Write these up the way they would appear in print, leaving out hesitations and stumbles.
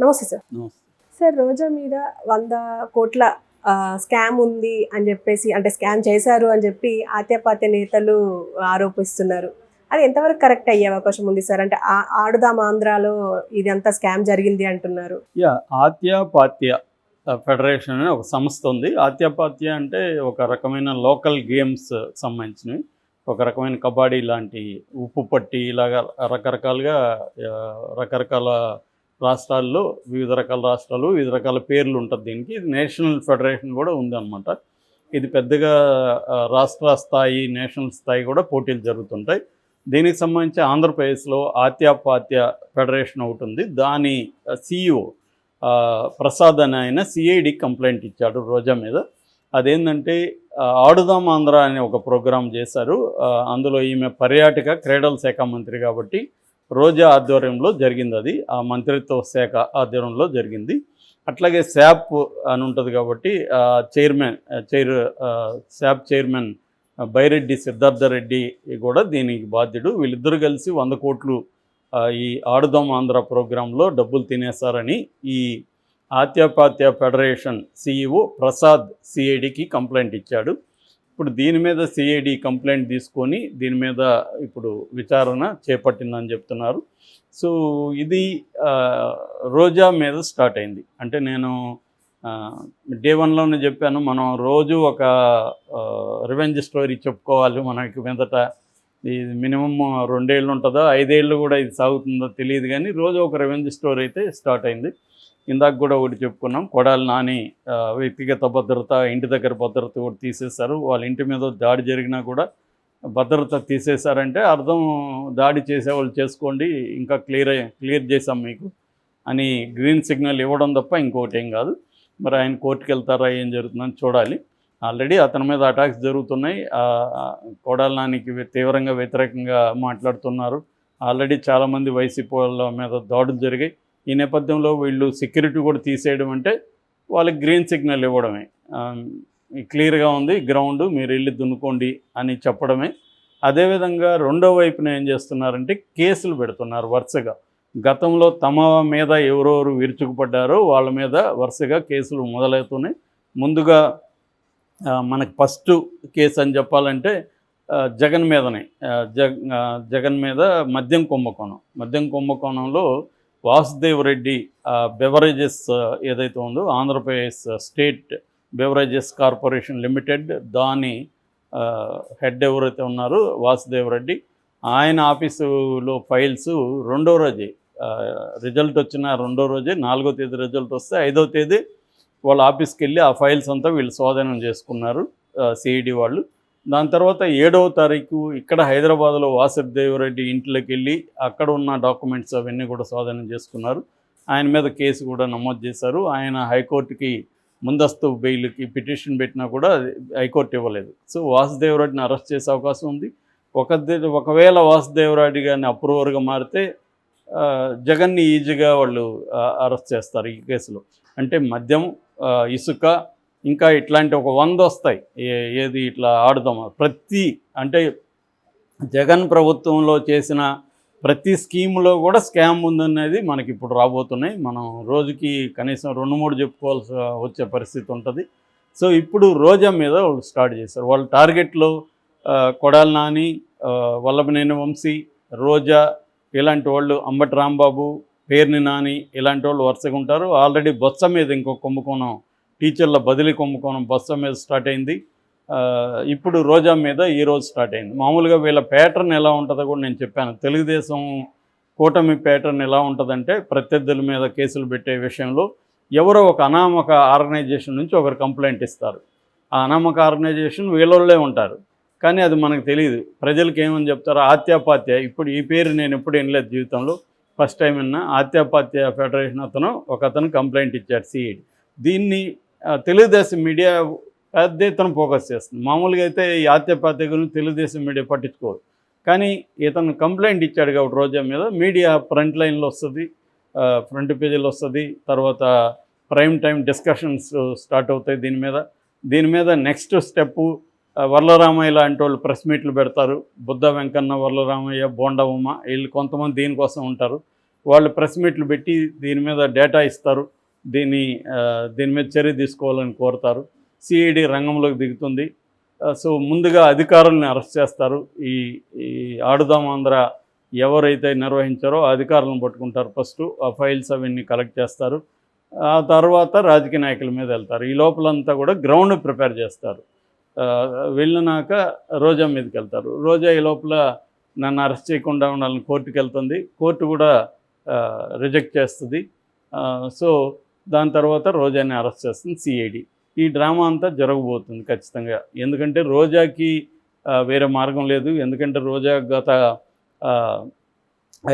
నమస్తే సార్. నమస్తే. సార్ రోజా మీద 100 కోట్ల స్కామ్ ఉంది అని చెప్పేసి, అంటే స్కామ్ చేశారు అని చెప్పి ఆత్యపాత్య నేతలు ఆరోపిస్తున్నారు. అది ఎంతవరకు కరెక్ట్ అయ్యే అవకాశం ఉంది సార్? అంటే ఆడుదాం ఆంధ్రాలో ఇదంతా స్కామ్ జరిగింది అంటున్నారు. ఆత్యపాత్య ఫెడరేషన్ అనే ఒక సంస్థ ఉంది. ఆత్యపాత్య అంటే ఒక రకమైన లోకల్ గేమ్స్ సంబంధించినవి. ఒక రకమైన కబడ్డీ లాంటి, ఉప్పు పట్టి ఇలాగా రకరకాలుగా రకరకాల రాష్ట్రాల్లో వివిధ రకాల రాష్ట్రాలు వివిధ రకాల పేర్లు ఉంటుంది దీనికి. ఇది నేషనల్ ఫెడరేషన్ కూడా ఉందన్నమాట. ఇది పెద్దగా రాష్ట్ర స్థాయి, నేషనల్ స్థాయి కూడా పోటీలు జరుగుతుంటాయి. దీనికి సంబంధించి ఆంధ్రప్రదేశ్లో ఆత్యపాత్య ఫెడరేషన్ ఒకటి ఉంది. దాని CEO ప్రసాద్ అని ఆయన సిఐడి కంప్లైంట్ ఇచ్చాడు రోజా మీద. అదేంటంటే ఆడుదాం ఆంధ్ర అనే ఒక ప్రోగ్రాం చేశారు. అందులో ఈమె పర్యాటక క్రీడల శాఖ మంత్రి కాబట్టి రోజా ఆధ్వర్యంలో జరిగింది. అది ఆ మంత్రిత్వ శాఖ ఆధ్వర్యంలో జరిగింది. అట్లాగే శాప్ అని ఉంటుంది కాబట్టి శాప్ చైర్మన్ బైరెడ్డి సిద్ధార్థరెడ్డి కూడా దీనికి బాధ్యుడు. వీళ్ళిద్దరూ కలిసి 100 కోట్లు ఈ ఆడుదాం ఆంధ్ర ప్రోగ్రాంలో డబ్బులు తినేశారని ఈ ఆత్యపాత్య ఫెడరేషన్ CEO ప్రసాద్ సిఐడికి కంప్లైంట్ ఇచ్చాడు. ఇప్పుడు దీని మీద సిఐడి కంప్లైంట్ తీసుకొని దీని మీద ఇప్పుడు విచారణ చేపట్టిందని చెప్తున్నారు. సో ఇది రోజా మీద స్టార్ట్ అయింది. అంటే నేను డే 1లోనే చెప్పాను, మనం రోజు ఒక రివెంజ్ స్టోరీ చెప్పుకోవాలి. మనకి మీదట ఇది మినిమం 2 ఏళ్ళు ఉంటుందో 5 ఏళ్ళు కూడా ఇది సాగుతుందో తెలియదు, కానీ రోజు ఒక రివెంజ్ స్టోరీ అయితే స్టార్ట్ అయింది. ఇందాక కూడా ఒకటి చెప్పుకున్నాం, కొడాలి నాని వ్యక్తిగత భద్రత, ఇంటి దగ్గర భద్రత కూడా తీసేశారు. వాళ్ళ ఇంటి మీద దాడి జరిగినా కూడా భద్రత తీసేశారంటే అర్థం దాడి చేసేవాళ్ళు చేసుకోండి, ఇంకా క్లియర్ చేసాం మీకు అని గ్రీన్ సిగ్నల్ ఇవ్వడం తప్ప ఇంకోటి ఏం కాదు. మరి ఆయన కోర్టుకు వెళ్తారా, ఏం జరుగుతుందని చూడాలి. ఆల్రెడీ అతని మీద అటాక్స్ జరుగుతున్నాయి. కొడాలి నానికి తీవ్రంగా వ్యతిరేకంగా మాట్లాడుతున్నారు. ఆల్రెడీ చాలామంది వైసీపీ వాళ్ళ మీద దాడులు జరిగాయి. ఈ నేపథ్యంలో వీళ్ళు సెక్యూరిటీ కూడా తీసేయడం అంటే వాళ్ళకి గ్రీన్ సిగ్నల్ ఇవ్వడమే. క్లియర్గా ఉంది గ్రౌండ్, మీరు వెళ్ళి దున్నుకోండి అని చెప్పడమే. అదేవిధంగా రెండో వైపున ఏం చేస్తున్నారంటే కేసులు పెడుతున్నారు వరుసగా. గతంలో తమ మీద ఎవరెవరు విరుచుకుపడ్డారో వాళ్ళ మీద వరుసగా కేసులు మొదలవుతున్నాయి. ముందుగా మనకు ఫస్ట్ కేసు అని చెప్పాలంటే జగన్ మీదనే. జగన్ మీద మద్యం కుంభకోణంలో వాసుదేవ్ రెడ్డి బెవరేజెస్ ఏదైతే ఉందో Andhra Pradesh state beverages corporation limited, దాని హెడ్ ఎవరైతే ఉన్నారో వాసుదేవ్ రెడ్డి, ఆయన ఆఫీసులో ఫైల్స్ రెండో రోజే రిజల్ట్ వచ్చిన రెండో రోజే, 4వ తేదీ రిజల్ట్ వస్తే 5వ తేదీ వాళ్ళ ఆఫీస్కి వెళ్ళి ఆ ఫైల్స్ అంతా వీళ్ళు స్వాధీనం చేసుకున్నారు సిఐడి వాళ్ళు. దాని తర్వాత 7వ తారీఖు ఇక్కడ హైదరాబాద్లో వాసుదేవరెడ్డి ఇంట్లోకి వెళ్ళి అక్కడ ఉన్న డాక్యుమెంట్స్ అవన్నీ కూడా స్వాధీనం చేసుకున్నారు. ఆయన మీద కేసు కూడా నమోదు చేశారు. ఆయన హైకోర్టుకి ముందస్తు బెయిల్కి పిటిషన్ పెట్టినా కూడా హైకోర్టు ఇవ్వలేదు. సో వాసుదేవరెడ్డిని అరెస్ట్ చేసే అవకాశం ఉంది. ఒకవేళ వాసుదేవరెడ్డి గారిని అప్రూవర్గా మారితే జగన్ని ఈజీగా వాళ్ళు అరెస్ట్ చేస్తారు ఈ కేసులో. అంటే మద్యం, ఇసుక, ఇంకా ఇట్లాంటి ఒక 100 వస్తాయి. ఏది ఇట్లా ఆడుదాం అంటే జగన్ ప్రభుత్వంలో చేసిన ప్రతి స్కీములో కూడా స్కామ్ ఉందనేది మనకి ఇప్పుడు రాబోతున్నాయి. మనం రోజుకి కనీసం 2-3 చెప్పుకోవాల్సి వచ్చే పరిస్థితి ఉంటుంది. సో ఇప్పుడు రోజా మీద వాళ్ళు స్టార్ట్ చేశారు. వాళ్ళ టార్గెట్లో కొడాలి నాని, వల్లభనేని వంశీ, రోజా ఇలాంటి వాళ్ళు, అంబటి రాంబాబు, పేర్ని నాని ఇలాంటి వాళ్ళు వరుసగా ఉంటారు. ఆల్రెడీ బొత్స మీద ఇంకో కుంభకోణం, టీచర్ల బదిలీ కుంభకోణం బొత్స మీద స్టార్ట్ అయింది. ఇప్పుడు రోజా మీద ఈరోజు స్టార్ట్ అయింది. మామూలుగా వీళ్ళ ప్యాటర్న్ ఎలా ఉంటుందో కూడా నేను చెప్పాను. తెలుగుదేశం కూటమి ప్యాటర్న్ ఎలా ఉంటుందంటే ప్రత్యర్థుల మీద కేసులు పెట్టే విషయంలో ఎవరో ఒక అనామక ఆర్గనైజేషన్ నుంచి ఒకరు కంప్లైంట్ ఇస్తారు. ఆ అనామక ఆర్గనైజేషన్ వీళ్ళోళ్ళే ఉంటారు, కానీ అది మనకు తెలియదు. ప్రజలకు ఏమని చెప్తారు, ఆత్యపాత్య. ఇప్పుడు ఈ పేరు నేను ఎప్పుడు వినలేదు జీవితంలో, ఫస్ట్ టైం విన్నా. ఆత్యపాత్య ఫెడరేషన్ ఒకతను కంప్లైంట్ ఇచ్చాడు సిఐడి. దీన్ని తెలుగుదేశం మీడియా పెద్ద ఎత్తున ఫోకస్ చేస్తుంది. మామూలుగా అయితే ఈ ఆత్యపాత్య గురించి తెలుగుదేశం మీడియా పట్టించుకోదు, కానీ ఇతను కంప్లైంట్ ఇచ్చాడు కాబట్టి రోజా మీద మీడియా ఫ్రంట్ లైన్లో వస్తుంది, ఫ్రంట్ పేజీలో వస్తుంది. తర్వాత ప్రైమ్ టైం డిస్కషన్స్ స్టార్ట్ అవుతాయి దీని మీద నెక్స్ట్ స్టెప్పు వర్లరామయ్య లాంటి వాళ్ళు ప్రెస్ మీట్లు పెడతారు. బుద్ధ వెంకన్న, వర్లరామయ్య, బోండా ఉమ్మ వీళ్ళు కొంతమంది దీనికోసం ఉంటారు. వాళ్ళు ప్రెస్ మీట్లు పెట్టి దీని మీద డేటా ఇస్తారు, దీని మీద చర్య తీసుకోవాలని కోరుతారు. సిఐడి రంగంలోకి దిగుతుంది. సో ముందుగా అధికారులను అరెస్ట్ చేస్తారు. ఈ ఈ ఆడుదాం ఆంధ్ర ఎవరైతే నిర్వహించారో ఆ అధికారులను పట్టుకుంటారు. ఫస్ట్ ఆ ఫైల్స్ అవన్నీ కలెక్ట్ చేస్తారు. ఆ తర్వాత రాజకీయ నాయకుల మీద వెళ్తారు. ఈ లోపలంతా కూడా గ్రౌండ్ ప్రిపేర్ చేస్తారు. వెళ్ళినాక రోజా మీదకి వెళ్తారు. రోజా ఈ లోపల నన్ను అరెస్ట్ చేయకుండా ఉండాలని కోర్టుకి వెళ్తుంది. కోర్టు కూడా రిజెక్ట్ చేస్తుంది. సో దాని తర్వాత రోజాని అరెస్ట్ చేస్తుంది సిఐడి. ఈ డ్రామా అంతా జరగబోతుంది ఖచ్చితంగా. ఎందుకంటే రోజాకి వేరే మార్గం లేదు. ఎందుకంటే రోజా గత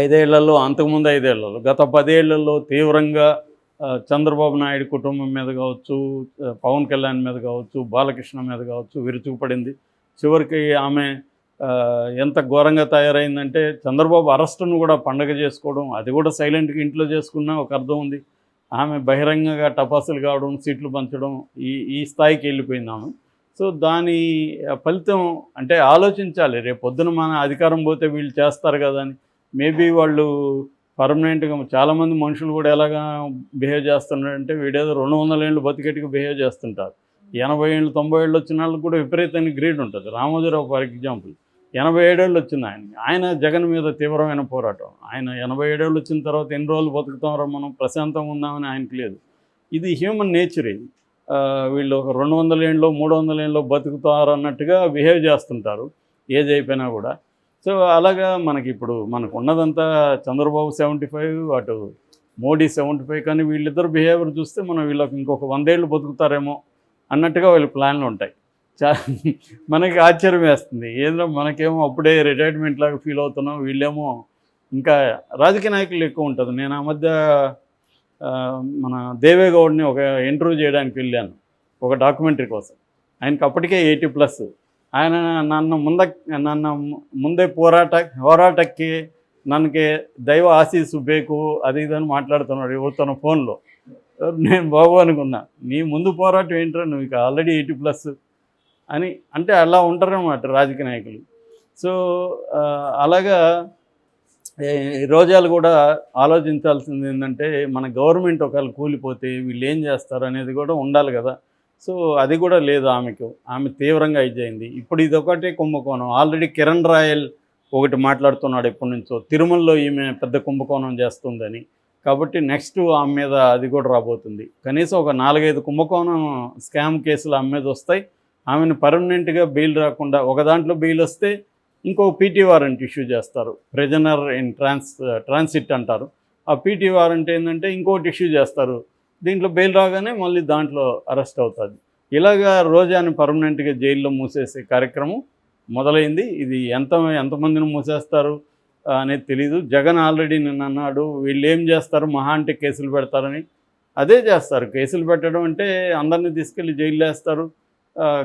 5 ఏళ్లలో, అంతకుముందు 5 ఏళ్లలో, గత 10 ఏళ్లలో తీవ్రంగా చంద్రబాబు నాయుడు కుటుంబం మీద కావచ్చు, పవన్ కళ్యాణ్ మీద కావచ్చు, బాలకృష్ణ మీద కావచ్చు విరుచుకుపడింది. చివరికి ఆమె ఎంత ఘోరంగా తయారైందంటే చంద్రబాబు అరెస్టును కూడా పండగ చేసుకోవడం, అది కూడా సైలెంట్గా ఇంట్లో చేసుకున్న ఒక అర్థం ఉంది. ఆమె బహిరంగంగా టపాసులు కావడం, సీట్లు పంచడం, ఈ స్థాయికి వెళ్ళిపోయింది ఆమె. సో దాని ఫలితం అంటే ఆలోచించాలి. రేపు పొద్దున మన అధికారం పోతే వీళ్ళు చేస్తారు కదా అని. మేబీ వాళ్ళు పర్మనెంట్గా చాలామంది మనుషులు కూడా ఎలాగా బిహేవ్ చేస్తున్నారంటే వీడేదో 200 ఏళ్ళు బతికెట్టుగా బిహేవ్ చేస్తుంటారు. 80 ఏళ్ళు 90 ఏళ్ళు వచ్చిన వాళ్ళకి కూడా విపరీతమైన గ్రీడ్ ఉంటుంది. రామోజీరావు ఫర్ ఎగ్జాంపుల్ 87 ఏళ్ళు వచ్చింది ఆయన జగన్ మీద తీవ్రమైన పోరాటం. ఆయన 87 ఏళ్ళు వచ్చిన తర్వాత ఎన్ని రోజులు బతుకుతామో మనం ప్రశాంతంగా ఉందామని ఆయనకి లేదు. ఇది హ్యూమన్ నేచర్. ఇది వీళ్ళు ఒక 200 ఏళ్ళు 300 ఏళ్ళు బతుకుతారు అన్నట్టుగా బిహేవ్ చేస్తుంటారు ఏజ్ అయిపోయినా కూడా. సో అలాగా మనకు ఉన్నదంతా చంద్రబాబు 75, అటు మోడీ 75, కానీ వీళ్ళిద్దరు బిహేవియర్ చూస్తే మనం వీళ్ళకి ఇంకొక 100 ఏళ్ళు బతుకుతారేమో అన్నట్టుగా వీళ్ళ ప్లాన్లు ఉంటాయి. మనకి ఆశ్చర్యం వేస్తుంది. ఏదో మనకేమో అప్పుడే రిటైర్మెంట్ లాగా ఫీల్ అవుతున్నాం, వీళ్ళేమో ఇంకా రాజకీయ నాయకులు ఎక్కువ ఉంటుంది. నేను ఆ మధ్య మన దేవేగౌడ్ని ఒక ఇంటర్వ్యూ చేయడానికి వెళ్ళాను ఒక డాక్యుమెంటరీ కోసం. ఆయనకి అప్పటికే 80+. ఆయన నన్ను ముందే ಹೋರಾಟಕ್ಕೆ ನನಗೆ దైవ ఆశీస్సు ಬೇಕು అది ఇదని మాట్లాడుతున్నాడు ఎవరితోనో ఫోన్లో. నేను బాబు అనుకున్నా, నీ ముందు పోరాటం ఏంటో, నువ్వు ఇక ఆల్రెడీ 80+ అని. అంటే అలా ఉంటారన్నమాట రాజకీయ నాయకులు. సో అలాగా రోజాలు కూడా ఆలోచించాల్సింది ఏంటంటే, మన గవర్నమెంట్ ఒకవేళ కూలిపోతే వీళ్ళు ఏం చేస్తారు అనేది కూడా ఉండాలి కదా. సో అది కూడా లేదు ఆమెకు. ఆమె తీవ్రంగా ఇదైంది. ఇప్పుడు ఇదొకటే కుంభకోణం. ఆల్రెడీ కిరణ్ రాయల్ ఒకటి మాట్లాడుతున్నాడు ఎప్పటి నుంచో, తిరుమలలో ఈమె పెద్ద కుంభకోణం చేస్తుందని. కాబట్టి నెక్స్ట్ ఆమె మీద అది కూడా రాబోతుంది. కనీసం ఒక 4-5 కుంభకోణం స్కామ్ కేసులు ఆమె మీద వస్తాయి. ఆమెను పర్మనెంట్గా బెయిల్ రాకుండా, ఒక దాంట్లో బెయిల్ వస్తే ఇంకో పీటీ వారెంట్ ఇష్యూ చేస్తారు. ప్రిజనర్ ఇన్ ట్రాన్సిట్ అంటారు. ఆ పీటీ వారెంట్ ఏంటంటే ఇంకోటి ఇష్యూ చేస్తారు. దీంట్లో బెయిల్ రాగానే మళ్ళీ దాంట్లో అరెస్ట్ అవుతుంది. ఇలాగా రోజాని పర్మనెంట్గా జైల్లో మూసేసే కార్యక్రమం మొదలైంది. ఇది ఎంతమందిని మూసేస్తారు అనేది తెలీదు. జగన్ ఆల్రెడీ నిన్న అన్నాడు, వీళ్ళు ఏం చేస్తారు, మహా అంటే కేసులు పెడతారని. అదే చేస్తారు. కేసులు పెట్టడం అంటే అందరినీ తీసుకెళ్ళి జైల్లో వేస్తారు.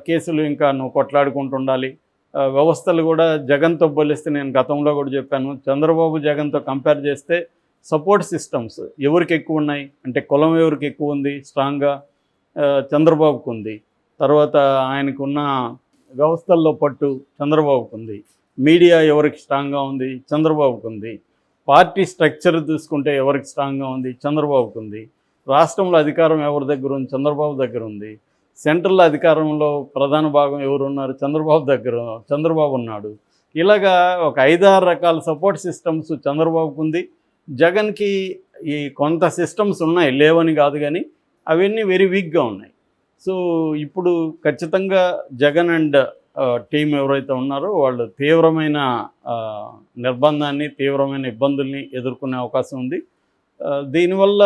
కేసులు ఇంకా నువ్వు కొట్లాడుకుంటూ ఉండాలి. వ్యవస్థలు కూడా జగన్తో పోలిస్తే, నేను గతంలో కూడా చెప్పాను, చంద్రబాబు జగన్తో కంపేర్ చేస్తే సపోర్ట్ సిస్టమ్స్ ఎవరికి ఎక్కువ ఉన్నాయి అంటే, కులం ఎవరికి ఎక్కువ ఉంది స్ట్రాంగ్గా, చంద్రబాబుకు ఉంది. తర్వాత ఆయనకున్న వ్యవస్థల్లో పట్టు చంద్రబాబుకు ఉంది. మీడియా ఎవరికి స్ట్రాంగ్గా ఉంది, చంద్రబాబుకు ఉంది. పార్టీ స్ట్రక్చర్ తీసుకుంటే ఎవరికి స్ట్రాంగ్గా ఉంది, చంద్రబాబుకు ఉంది. రాష్ట్రంలో అధికారం ఎవరి దగ్గర ఉంది, చంద్రబాబు దగ్గర ఉంది. సెంట్రల్ అధికారంలో ప్రధాన భాగం ఎవరు ఉన్నారు, చంద్రబాబు ఉన్నాడు. ఇలాగా ఒక 5-6 రకాల సపోర్ట్ సిస్టమ్స్ చంద్రబాబుకు ఉంది. జగన్కి ఈ కొంత సిస్టమ్స్ ఉన్నాయి, లేవని కాదు, కానీ అవన్నీ వెరీ వీక్గా ఉన్నాయి. సో ఇప్పుడు ఖచ్చితంగా జగన్ అండ్ టీం ఎవరైతే ఉన్నారో వాళ్ళు తీవ్రమైన నిర్బంధాన్ని, తీవ్రమైన ఇబ్బందుల్ని ఎదుర్కొనే అవకాశం ఉంది. దీనివల్ల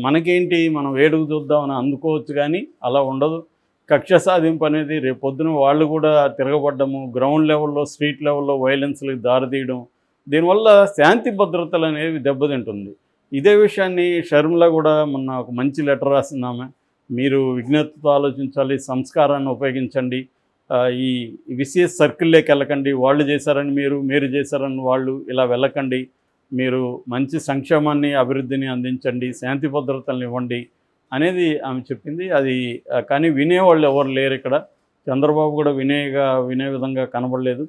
మనకేంటి, మనం వేడుకు చూద్దామని అందుకోవచ్చు, కానీ అలా ఉండదు. కక్ష సాధింపు అనేది రేపొద్దున వాళ్ళు కూడా తిరగబడ్డము, గ్రౌండ్ లెవెల్లో, స్ట్రీట్ లెవెల్లో వైలెన్స్లకు దారితీయడం, దీనివల్ల శాంతి భద్రతలు అనేవి దెబ్బతింటుంది. ఇదే విషయాన్ని షర్మిల కూడా మొన్న ఒక మంచి లెటర్ రాసింది ఆమె. మీరు విజ్ఞతతో ఆలోచించాలి, సంస్కారాన్ని ఉపయోగించండి, ఈ విసిఎస్ సర్కిల్లోకి వెళ్ళకండి. వాళ్ళు చేశారని మీరు చేశారని వాళ్ళు ఇలా వెళ్ళకండి. మీరు మంచి సంక్షేమాన్ని, అభివృద్ధిని అందించండి, శాంతి భద్రతలను ఇవ్వండి అనేది ఆమె చెప్పింది. అది కానీ వినేవాళ్ళు ఎవరు లేరు ఇక్కడ. చంద్రబాబు కూడా వినే విధంగా కనబడలేదు.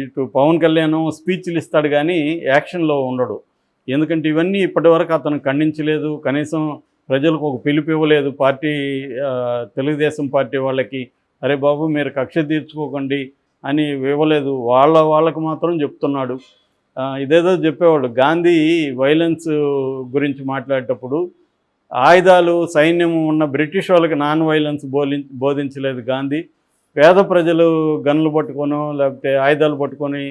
ఇటు పవన్ కళ్యాణ్ స్పీచ్లు ఇస్తాడు కానీ యాక్షన్లో ఉండడు. ఎందుకంటే ఇవన్నీ ఇప్పటివరకు అతను ఖండించలేదు, కనీసం ప్రజలకు ఒక పిలుపు ఇవ్వలేదు. పార్టీ తెలుగుదేశం పార్టీ వాళ్ళకి అరే బాబు మీరు కక్ష తీర్చుకోకండి అని ఇవ్వలేదు. వాళ్ళకు మాత్రం చెప్తున్నాడు. ఇదేదో చెప్పేవాళ్ళు గాంధీ వైలెన్స్ గురించి మాట్లాడేటప్పుడు ఆయుధాలు సైన్యం ఉన్న బ్రిటిష్ వాళ్ళకి నాన్ వైలెన్స్ బోధించలేదు గాంధీ. పేద ప్రజలు గన్లు పట్టుకొని లేకపోతే ఆయుధాలు పట్టుకొని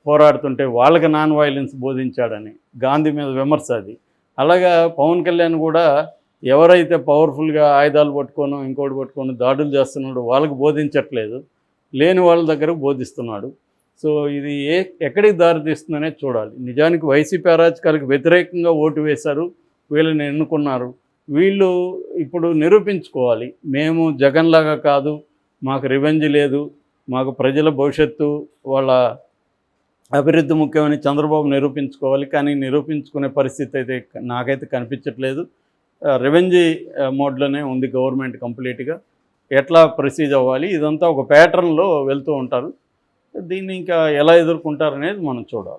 పోరాడుతుంటే వాళ్ళకి నాన్ వైలెన్స్ బోధించాడని గాంధీ మీద విమర్శ అది. అలాగా పవన్ కళ్యాణ్ కూడా ఎవరైతే పవర్ఫుల్గా ఆయుధాలు పట్టుకొని ఇంకోటి పట్టుకొని దాడులు చేస్తున్నాడో వాళ్ళకి బోధించట్లేదు, లేని వాళ్ళ దగ్గర బోధిస్తున్నాడు. సో ఇది ఎక్కడికి దారితీస్తుందనే చూడాలి. నిజానికి వైసీపీ అరాచకాలకు వ్యతిరేకంగా ఓటు వేశారు, వీళ్ళని ఎన్నుకున్నారు. వీళ్ళు ఇప్పుడు నిరూపించుకోవాలి, మేము జగన్లాగా కాదు, మాకు రివెంజ్ లేదు, మాకు ప్రజల భవిష్యత్తు వాళ్ళ అభివృద్ధి ముఖ్యమని చంద్రబాబు నిరూపించుకోవాలి. కానీ నిరూపించుకునే పరిస్థితి అయితే నాకైతే కనిపించట్లేదు. రివెంజ్ మోడ్లోనే ఉంది గవర్నమెంట్ కంప్లీట్గా. ఎట్లా ప్రొసీజ్ అవ్వాలి ఇదంతా ఒక ప్యాటర్న్లో వెళ్తూ ఉంటారు. దీన్ని ఇంకా ఎలా ఎదుర్కొంటారనేది మనం చూడాలి.